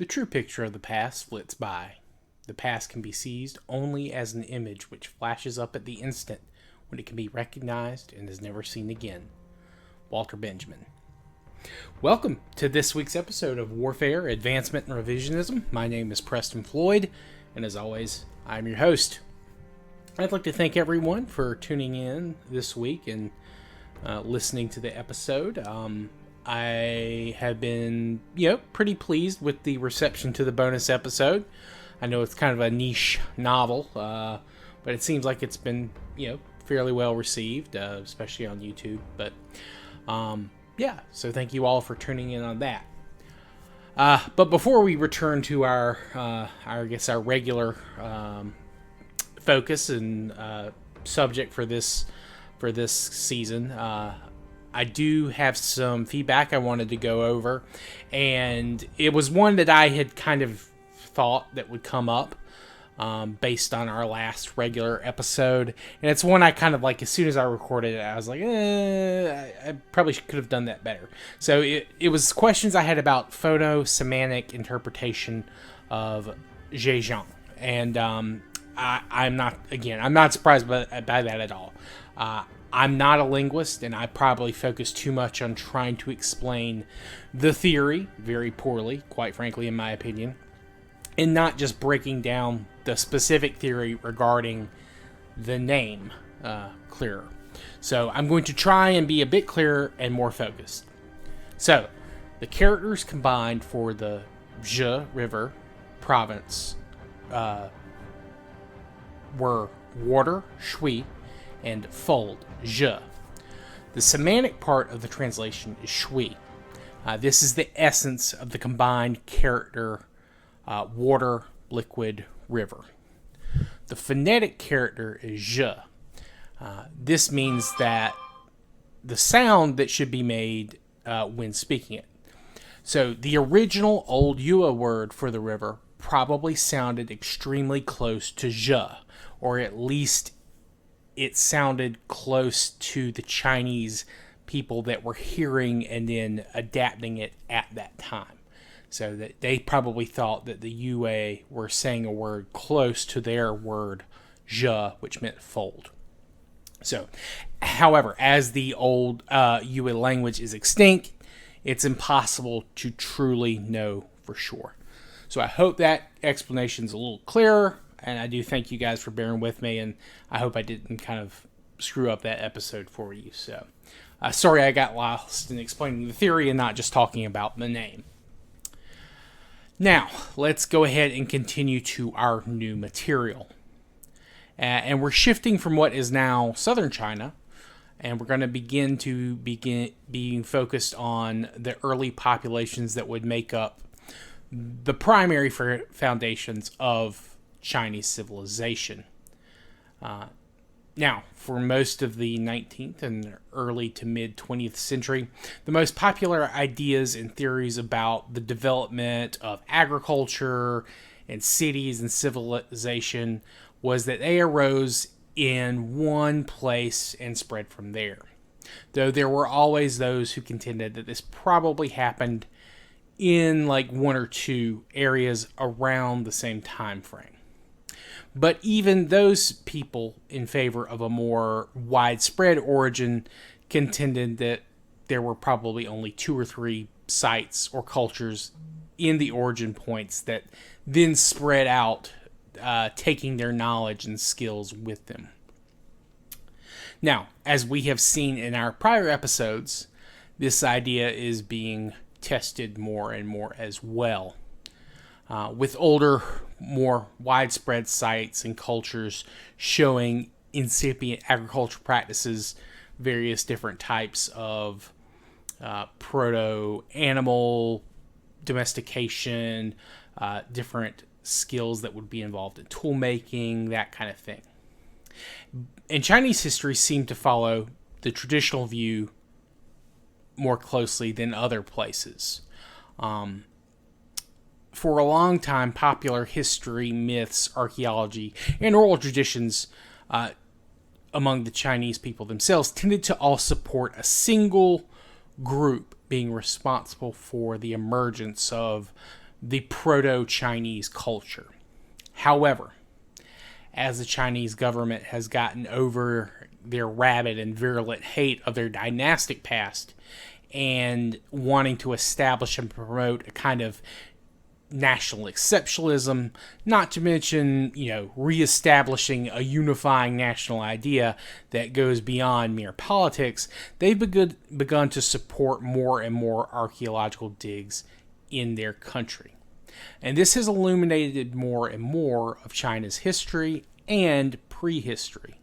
The true picture of the past flits by. The past can be seized only as an image which flashes up at the instant when it can be recognized and is never seen again. Walter Benjamin. Welcome to this week's episode of Warfare, Advancement, and Revisionism. My name is Preston Floyd, and as always, I'm your host. I'd like to thank everyone for tuning in this week and listening to the episode. I have been, pretty pleased with the reception to the bonus episode. I know it's kind of a niche novel, but it seems like it's been, fairly well received, especially on YouTube. But, so thank you all for tuning in on that. But before we return to our regular focus and subject for this season, I do have some feedback I wanted to go over, and it was one that I had kind of thought that would come up based on our last regular episode, and it's one I kind of like. As soon as I recorded it, I was like, I probably could have done that better. So it was questions I had about photo-semantic interpretation of Zhejiang, and I'm not surprised by that at all. I'm not a linguist, and I probably focus too much on trying to explain the theory very poorly, quite frankly, in my opinion, and not just breaking down the specific theory regarding the name clearer. So I'm going to try and be a bit clearer and more focused. So, the characters combined for the Zhe River province were water, shui, and fold, zhe. The semantic part of the translation is shui. This is the essence of the combined character water, liquid, river. The phonetic character is zhe. This means that the sound that should be made when speaking it. So the original Old Yue word for the river probably sounded extremely close to zhe, or at least it sounded close to the Chinese people that were hearing and then adapting it at that time. So that they probably thought that the Yue were saying a word close to their word zhe, which meant fold. So, however, as the old Yue language is extinct, it's impossible to truly know for sure. So I hope that explanation's a little clearer. And I do thank you guys for bearing with me, and I hope I didn't kind of screw up that episode for you. So, sorry I got lost in explaining the theory and not just talking about the name. Now, let's go ahead and continue to our new material. And we're shifting from what is now southern China, and we're going to begin being focused on the early populations that would make up the primary foundations of Chinese civilization. Now, for most of the 19th and early to mid 20th century, the most popular ideas and theories about the development of agriculture and cities and civilization was that they arose in one place and spread from there. Though there were always those who contended that this probably happened in like one or two areas around the same time frame. But even those people in favor of a more widespread origin contended that there were probably only 2 or 3 sites or cultures in the origin points that then spread out, taking their knowledge and skills with them. Now, as we have seen in our prior episodes, this idea is being tested more and more as well. With older, more widespread sites and cultures showing incipient agricultural practices, various different types of proto-animal domestication, different skills that would be involved in tool making, that kind of thing. And Chinese history seemed to follow the traditional view more closely than other places. For a long time, popular history, myths, archaeology, and oral traditions among the Chinese people themselves tended to all support a single group being responsible for the emergence of the proto-Chinese culture. However, as the Chinese government has gotten over their rabid and virulent hate of their dynastic past and wanting to establish and promote a kind of national exceptionalism, not to mention, reestablishing a unifying national idea that goes beyond mere politics, they've begun to support more and more archaeological digs in their country. And this has illuminated more and more of China's history and prehistory.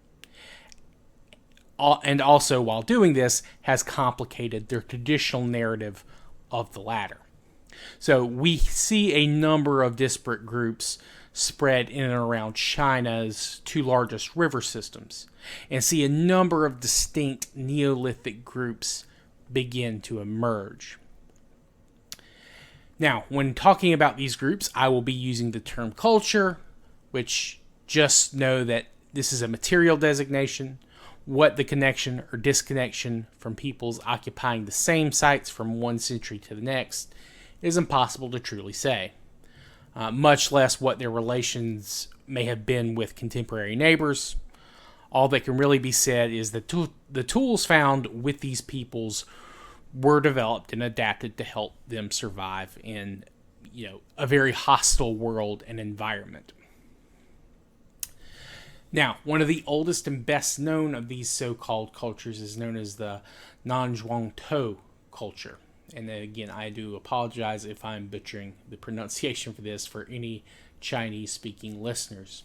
And also, while doing this, has complicated their traditional narrative of the latter. So we see a number of disparate groups spread in and around China's two largest river systems, and see a number of distinct Neolithic groups begin to emerge. Now, when talking about these groups, I will be using the term culture, which just know that this is a material designation. What the connection or disconnection from peoples occupying the same sites from one century to the next is impossible to truly say, much less what their relations may have been with contemporary neighbors. All that can really be said is that the tools found with these peoples were developed and adapted to help them survive in, a very hostile world and environment. Now, one of the oldest and best known of these so-called cultures is known as the Nanzhuangtou culture. And then again, I do apologize if I'm butchering the pronunciation for this for any Chinese-speaking listeners.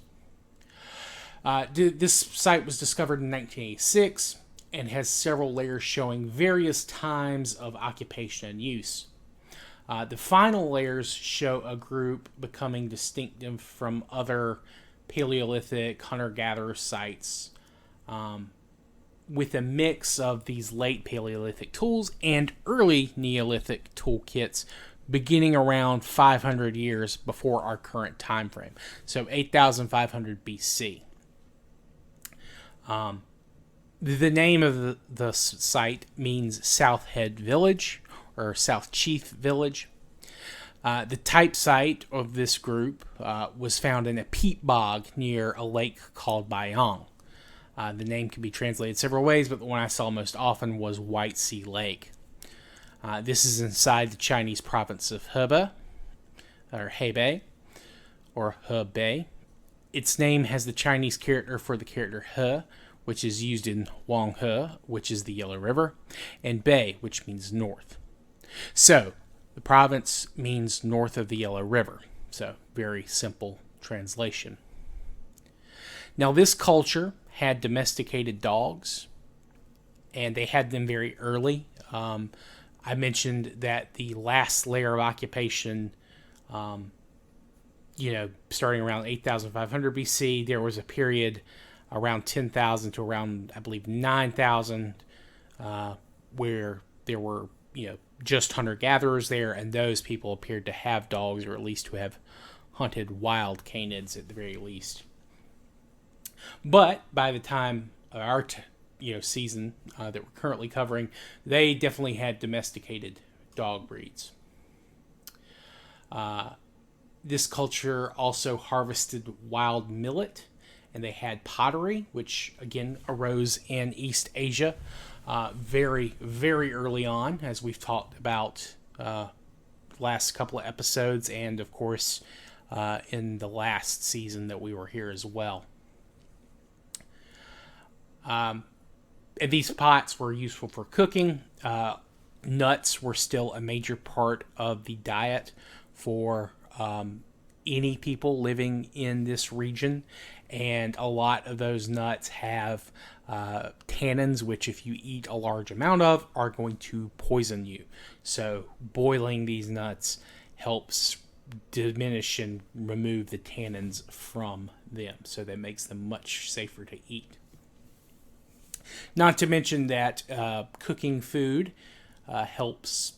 This site was discovered in 1986 and has several layers showing various times of occupation and use. The final layers show a group becoming distinctive from other Paleolithic hunter-gatherer sites, with a mix of these late Paleolithic tools and early Neolithic toolkits beginning around 500 years before our current time frame, so 8,500 BC. The name of the site means South Head Village or South Chief Village. The type site of this group was found in a peat bog near a lake called Baiyang. The name can be translated several ways, but the one I saw most often was White Sea Lake. This is inside the Chinese province of Hebei, or Hebei, or Hebei. Its name has the Chinese character for the character He, which is used in Huanghe, which is the Yellow River, and Bei, which means north. So, the province means north of the Yellow River. So, very simple translation. Now, this culture had domesticated dogs, and they had them very early. I mentioned that the last layer of occupation, starting around 8,500 BC, there was a period around 10,000 to around, I believe, 9,000, where there were, just hunter-gatherers there, and those people appeared to have dogs, or at least to have hunted wild canids at the very least. But by the time of our season that we're currently covering, they definitely had domesticated dog breeds. This culture also harvested wild millet, and they had pottery, which again arose in East Asia very, very early on, as we've talked about last couple of episodes, and of course in the last season that we were here as well. And these pots were useful for cooking. Nuts were still a major part of the diet for any people living in this region, and a lot of those nuts have tannins, which if you eat a large amount of, are going to poison you. So boiling these nuts helps diminish and remove the tannins from them, so that makes them much safer to eat. Not to mention that cooking food helps,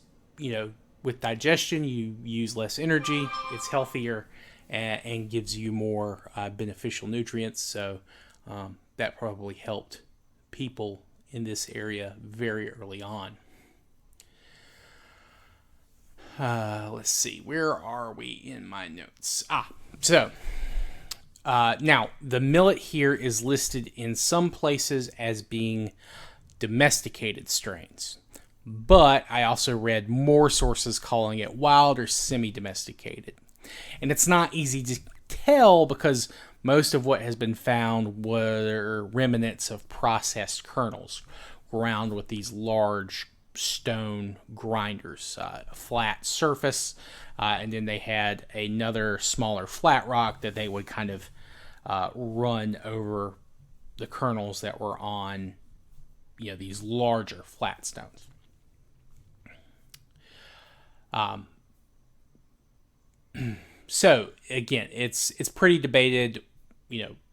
with digestion. You use less energy, it's healthier, and gives you more beneficial nutrients. So that probably helped people in this area very early on. Let's see, where are we in my notes? Now the millet here is listed in some places as being domesticated strains, but I also read more sources calling it wild or semi-domesticated. And it's not easy to tell because most of what has been found were remnants of processed kernels ground with these large stone grinders, a flat surface, and then they had another smaller flat rock that they would kind of run over the kernels that were on, these larger flat stones. So again, it's pretty debated.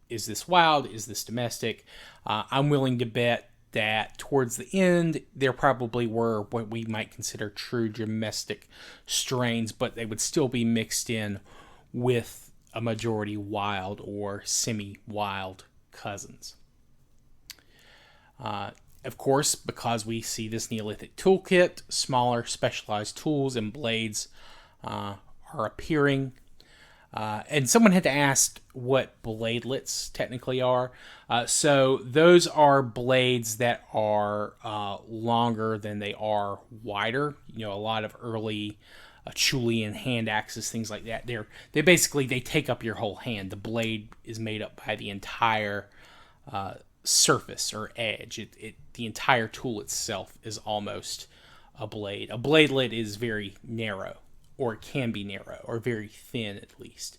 Is this wild? Is this domestic? I'm willing to bet that towards the end there probably were what we might consider true domestic strains, but they would still be mixed in with a majority wild or semi-wild cousins. Of course, because we see this Neolithic toolkit, smaller specialized tools and blades are appearing. And someone had to ask what bladelets technically are. So those are blades that are longer than they are wider. A lot of early Acheulean hand axes, things like that. They take up your whole hand. The blade is made up by the entire surface or edge. The entire tool itself is almost a blade. A bladelet is very narrow, or it can be narrow, or very thin at least.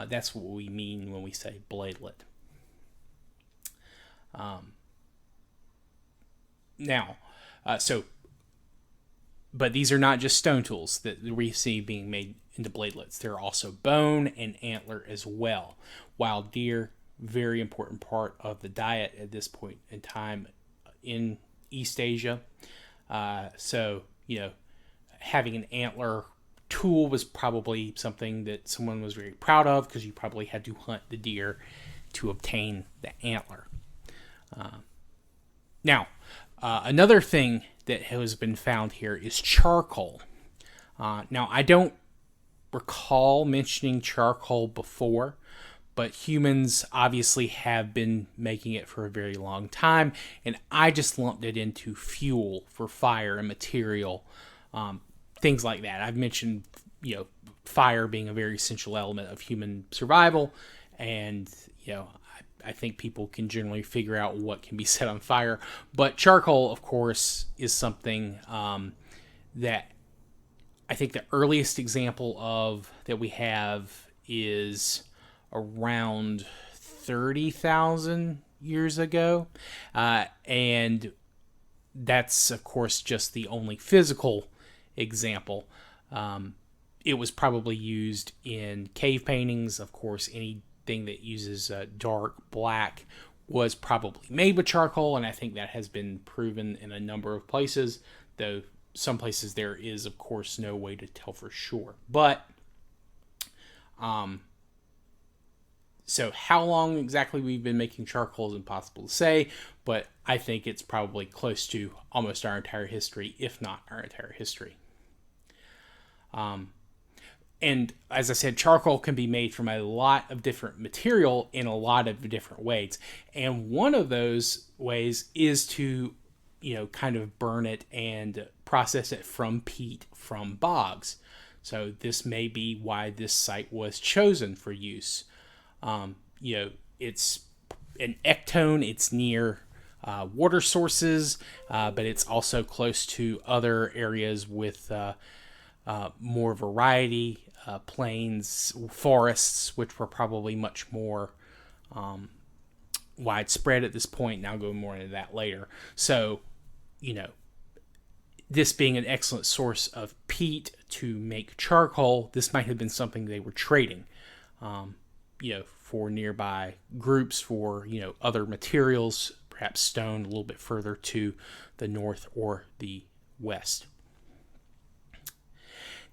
That's what we mean when we say bladelet. But these are not just stone tools that we see being made into bladelets. There are also bone and antler as well. Wild deer, very important part of the diet at this point in time in East Asia. Having an antler tool was probably something that someone was very proud of, because you probably had to hunt the deer to obtain the antler. Another thing that has been found here is charcoal. Now, I don't recall mentioning charcoal before, but humans obviously have been making it for a very long time, and I just lumped it into fuel for fire and material, things like that. I've mentioned, fire being a very essential element of human survival, and, I think people can generally figure out what can be set on fire. But charcoal, of course, is something that I think the earliest example of that we have is around 30,000 years ago. And that's, of course, just the only physical example. It was probably used in cave paintings. Of course, anything that uses dark black was probably made with charcoal, and I think that has been proven in a number of places, though some places there is, of course, no way to tell for sure. But so how long exactly we've been making charcoal is impossible to say, but I think it's probably close to almost our entire history, if not our entire history. And as I said, charcoal can be made from a lot of different material in a lot of different ways. And one of those ways is to, kind of burn it and process it from peat from bogs. So this may be why this site was chosen for use. It's an ectone. It's near water sources, but it's also close to other areas with more variety, plains, forests, which were probably much more widespread at this point. And I'll go more into that later. So, this being an excellent source of peat to make charcoal, this might have been something they were trading, for nearby groups, for, other materials, perhaps stone a little bit further to the north or the west.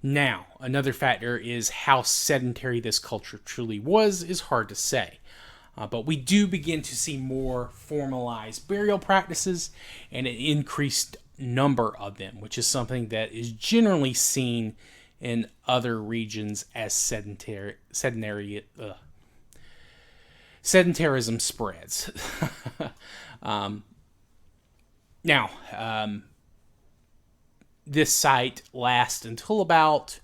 Now, another factor is how sedentary this culture truly was is hard to say. But we do begin to see more formalized burial practices and an increased number of them, which is something that is generally seen in other regions as sedentarism spreads. Now, this site lasts until about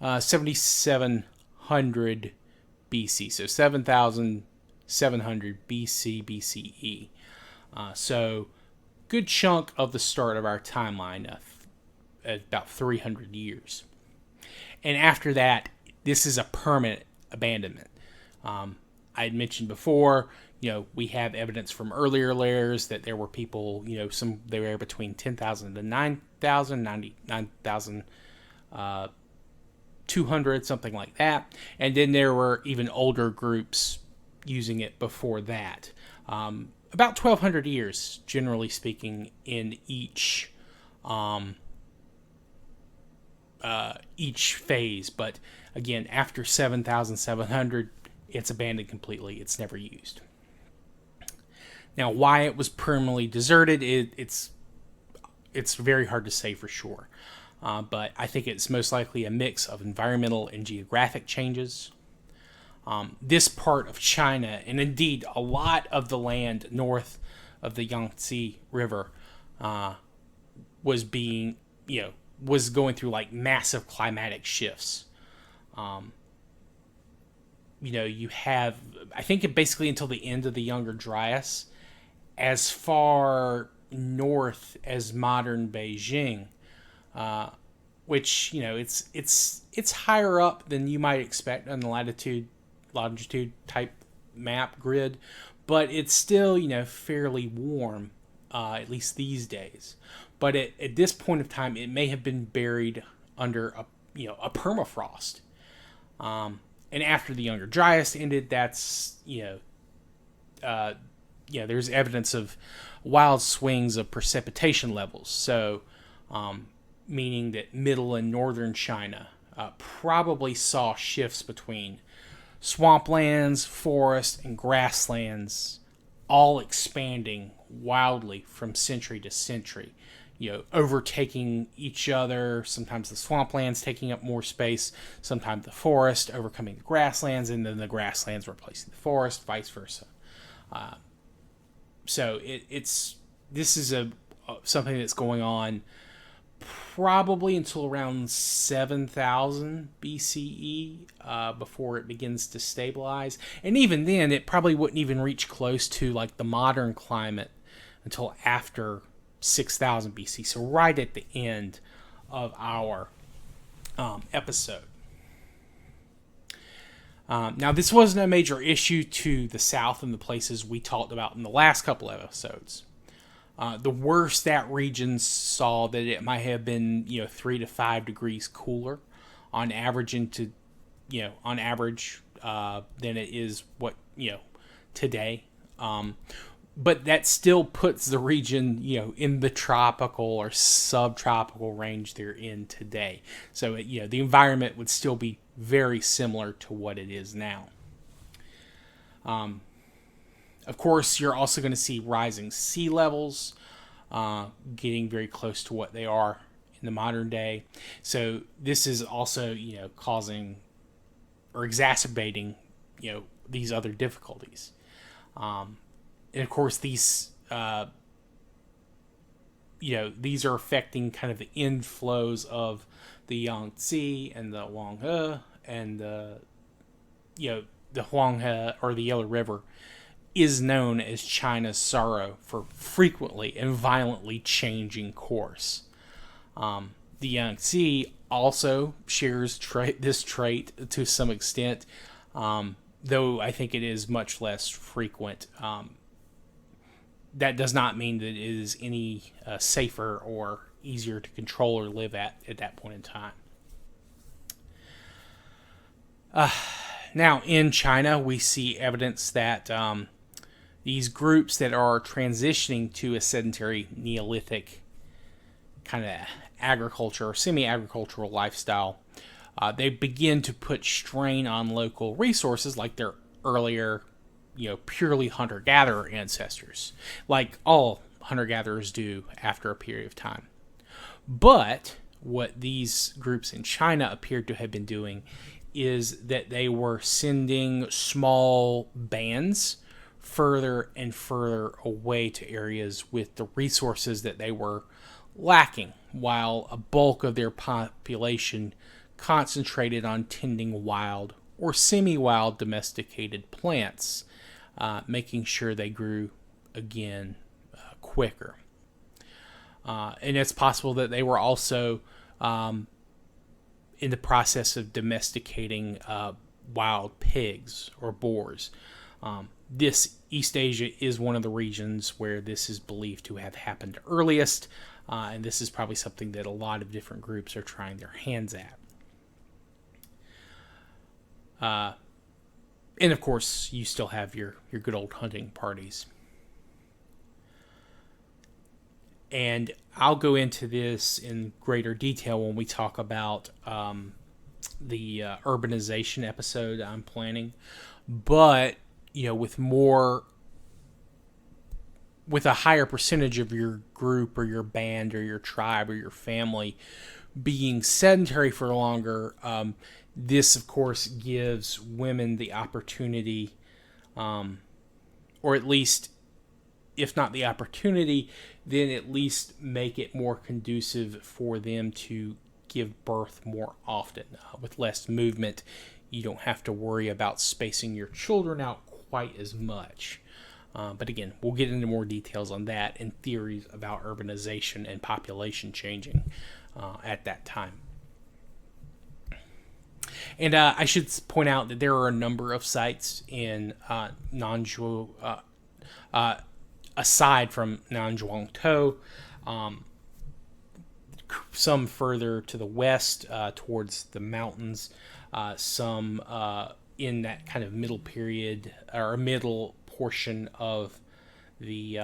7700 BC, so 7700 BC, BCE. So, good chunk of the start of our timeline, about 300 years. And after that, this is a permanent abandonment. I had mentioned before, we have evidence from earlier layers that there were people, they were between 10,000 to 9,000, 9,200, something like that. And then there were even older groups using it before that. About 1,200 years, generally speaking, in each phase. But again, after 7,700, it's abandoned completely. It's never used. Now, why it was permanently deserted, it's very hard to say for sure. But I think it's most likely a mix of environmental and geographic changes. This part of China, and indeed a lot of the land north of the Yangtze River, was going through like massive climatic shifts. You have, I think, basically until the end of the Younger Dryas, as far north as modern Beijing, which it's higher up than you might expect on the longitude type map grid, but it's still fairly warm, at least these days. But at this point of time, it may have been buried under a permafrost. And after the Younger Dryas ended, that's there's evidence of wild swings of precipitation levels. So, meaning that middle and northern China probably saw shifts between swamplands, forests, and grasslands, all expanding wildly from century to century. Overtaking each other. Sometimes the swamplands taking up more space. Sometimes the forest overcoming the grasslands, and then the grasslands replacing the forest, vice versa. So this is something that's going on probably until around 7,000 BCE before it begins to stabilize. And even then, it probably wouldn't even reach close to like the modern climate until after 6,000 BC. So right at the end of our episode. Now, this wasn't a major issue to the south and the places we talked about in the last couple of episodes. The worst that region saw that it might have been 3 to 5 degrees cooler on average than it is today. But that still puts the region in the tropical or subtropical range they're in today. So the environment would still be very similar to what it is now. Of course, you're also going to see rising sea levels, getting very close to what they are in the modern day. So this is also, causing or exacerbating, these other difficulties. And of course, these are affecting kind of the inflows of the Yangtze and the Huanghe, and the Huanghe, or the Yellow River, is known as China's sorrow for frequently and violently changing course. The Yangtze also shares this trait to some extent, though I think it is much less frequent. That does not mean that it is any safer or easier to control or live at that point in time. Now, in China, we see evidence that these groups that are transitioning to a sedentary Neolithic kind of agriculture or semi-agricultural lifestyle, they begin to put strain on local resources like their earlier, purely hunter-gatherer ancestors, like all hunter-gatherers do after a period of time. But what these groups in China appeared to have been doing is that they were sending small bands further and further away to areas with the resources that they were lacking, while a bulk of their population concentrated on tending wild or semi-wild domesticated plants, making sure they grew again quicker. And it's possible that they were also in the process of domesticating wild pigs or boars. This East Asia is one of the regions where this is believed to have happened earliest, and this is probably something that a lot of different groups are trying their hands at. And of course, you still have your good old hunting parties. And I'll go into this in greater detail when we talk about the urbanization episode I'm planning. But, with a higher percentage of your group or your band or your tribe or your family being sedentary for longer, this, of course, gives women the opportunity, or at least, if not the opportunity, then at least make it more conducive for them to give birth more often. With less movement, you don't have to worry about spacing your children out quite as much. But again, we'll get into more details on that and theories about urbanization and population changing at that time. And I should point out that there are a number of sites in Nanzhuangtou, aside from Nanzhuangtou, some further to the west towards the mountains, some in that kind of middle period or middle portion of the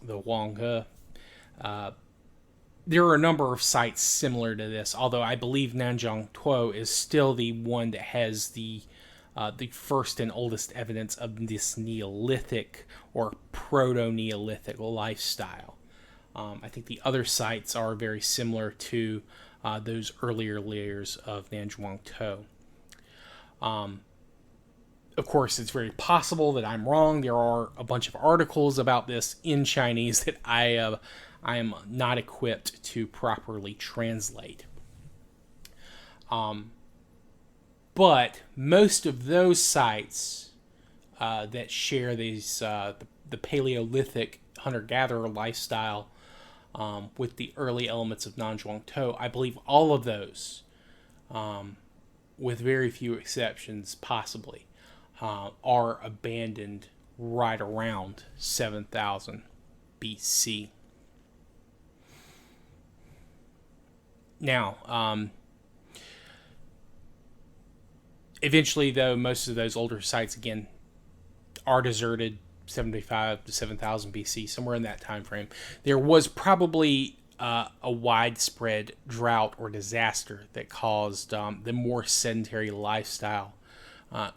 Huanghe. There are a number of sites similar to this, although I believe Nanzhuangtou is still the one that has the first and oldest evidence of this Neolithic or proto-Neolithic lifestyle. I think the other sites are very similar to those earlier layers of Nanzhuangtou. Of course, it's very possible that I'm wrong. There are a bunch of articles about this in Chinese that I am not equipped to properly translate. But most of those sites that share these the Paleolithic hunter-gatherer lifestyle with the early elements of Nanzhuangtou, I believe all of those, with very few exceptions possibly, are abandoned right around 7,000 BC. Now, eventually, though, most of those older sites, again, are deserted, 75 to 7,000 BC, somewhere in that time frame. There was probably a widespread drought or disaster that caused the more sedentary lifestyle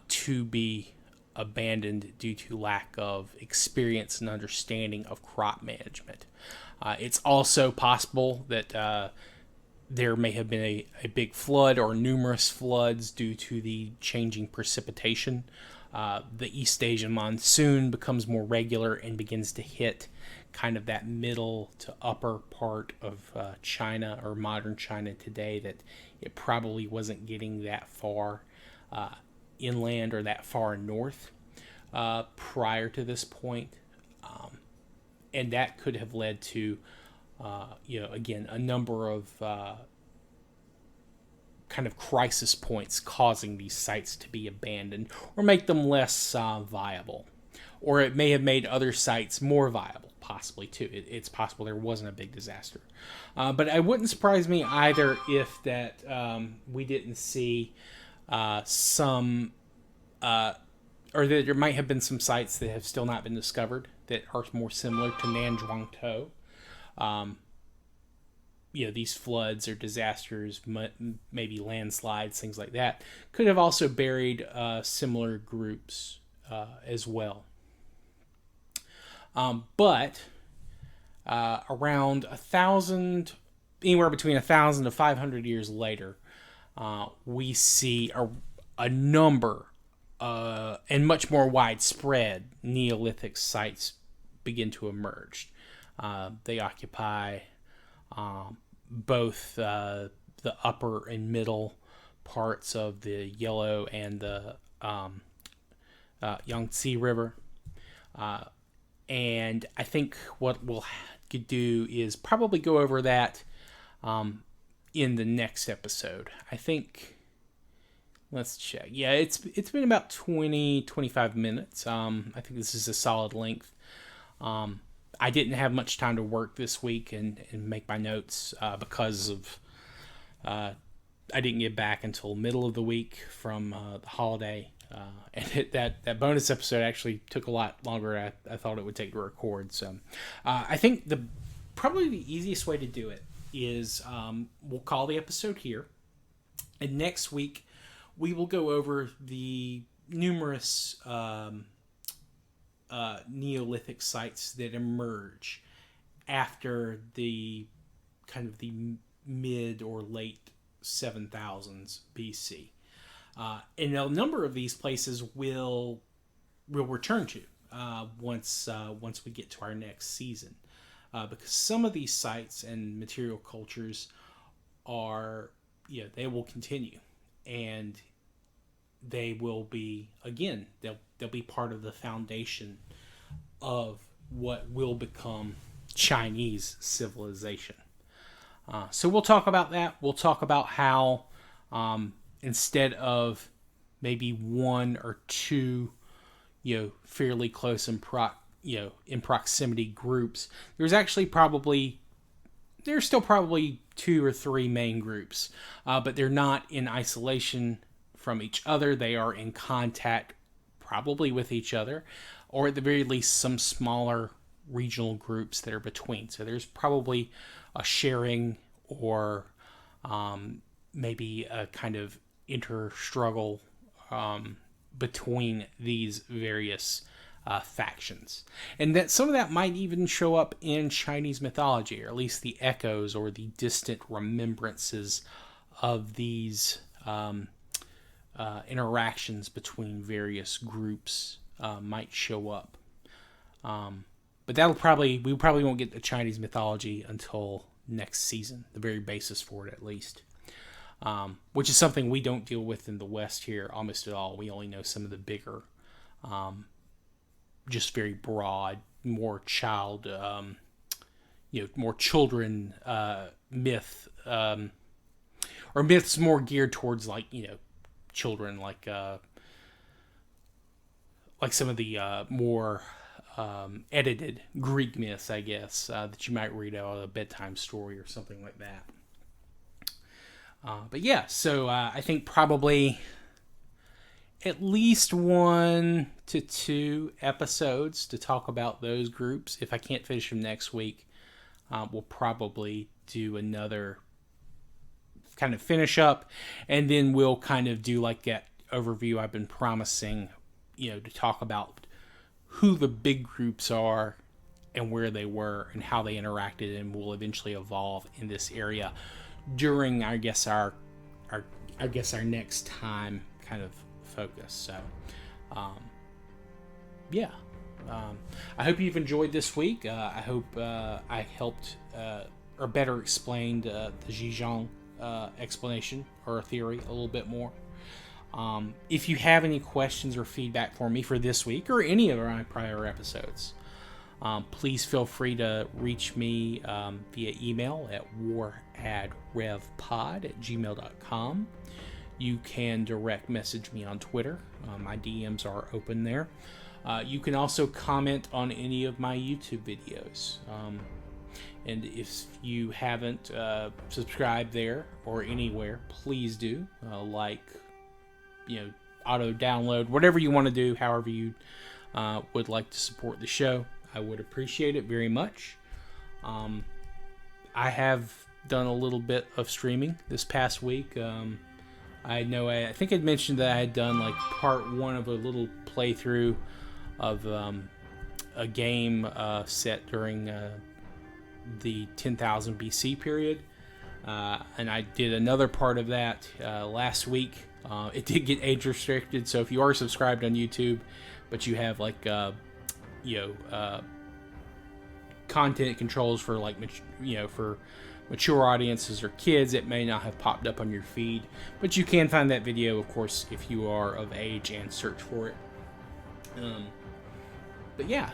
to be abandoned due to lack of experience and understanding of crop management. It's also possible that there may have been a big flood or numerous floods due to the changing precipitation. The East Asian monsoon becomes more regular and begins to hit kind of that middle to upper part of China or modern China today, that it probably wasn't getting that far inland or that far north prior to this point. And that could have led to again, a number of kind of crisis points causing these sites to be abandoned or make them less viable. Or it may have made other sites more viable, possibly, too. It's possible there wasn't a big disaster. But it wouldn't surprise me either if that we didn't see some... or that there might have been some sites that have still not been discovered that are more similar to Nanzhuangtou. These floods or disasters, maybe landslides, things like that, could have also buried similar groups as well. But around 1,000 anywhere between 1,000 to 500 years later, we see a number and much more widespread Neolithic sites begin to emerge. They occupy both the upper and middle parts of the Yellow and the Yangtze River. And I think what we'll do is probably go over that in the next episode. I think, let's check. Yeah, it's been about 25 minutes. I think this is a solid length. I didn't have much time to work this week and make my notes because of I didn't get back until middle of the week from the holiday. And that bonus episode actually took a lot longer than I thought it would take to record. So I think probably the easiest way to do it is we'll call the episode here. And next week we will go over the numerous Neolithic sites that emerge after the kind of the mid or late 7000s BC. And a number of these places we'll return to once we get to our next season, because some of these sites and material cultures are, they will continue, and they will be, again, they'll be part of the foundation of what will become Chinese civilization. So we'll talk about that. We'll talk about how instead of maybe one or two, fairly close in proximity groups, there's still probably two or three main groups, but they're not in isolation from each other. They are in contact probably with each other, or at the very least some smaller regional groups that are between. So there's probably a sharing or maybe a kind of inter-struggle between these various factions. And that some of that might even show up in Chinese mythology, or at least the echoes or the distant remembrances of these interactions between various groups might show up. But we probably won't get the Chinese mythology until next season, the very basis for it at least. Which is something we don't deal with in the West here almost at all. We only know some of the bigger, just very broad, more more children myth, or myths more geared towards children, like some of the more edited Greek myths, I guess, that you might read out of a bedtime story or something like that. But yeah, so I think probably at least 1 to 2 episodes to talk about those groups. If I can't finish them next week, we'll probably do another kind of finish up, and then we'll kind of do like that overview I've been promising, to talk about who the big groups are and where they were and how they interacted and will eventually evolve in this area during, I guess, our next time kind of focus. So, I hope you've enjoyed this week. I hope I helped or better explained the Zhejiang explanation or theory a little bit more. If you have any questions or feedback for me for this week or any of my prior episodes, please feel free to reach me via email at waradrevpod@gmail.com. You can direct message me on Twitter. My DMs are open there. You can also comment on any of my YouTube videos. And if you haven't subscribed there or anywhere, please do. Auto download, whatever you want to do, however you would like to support the show. I would appreciate it very much. I have done a little bit of streaming this past week. I think I'd mentioned that I had done like part 1 of a little playthrough of a game set during the 10,000 BC period. And I did another part of that last week. It did get age restricted, so if you are subscribed on YouTube, but you have like content controls for like for mature audiences or kids, it may not have popped up on your feed. But you can find that video, of course, if you are of age and search for it. But yeah,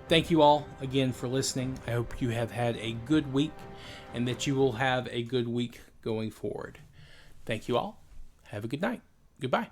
thank you all again for listening. I hope you have had a good week and that you will have a good week going forward. Thank you all. Have a good night. Goodbye.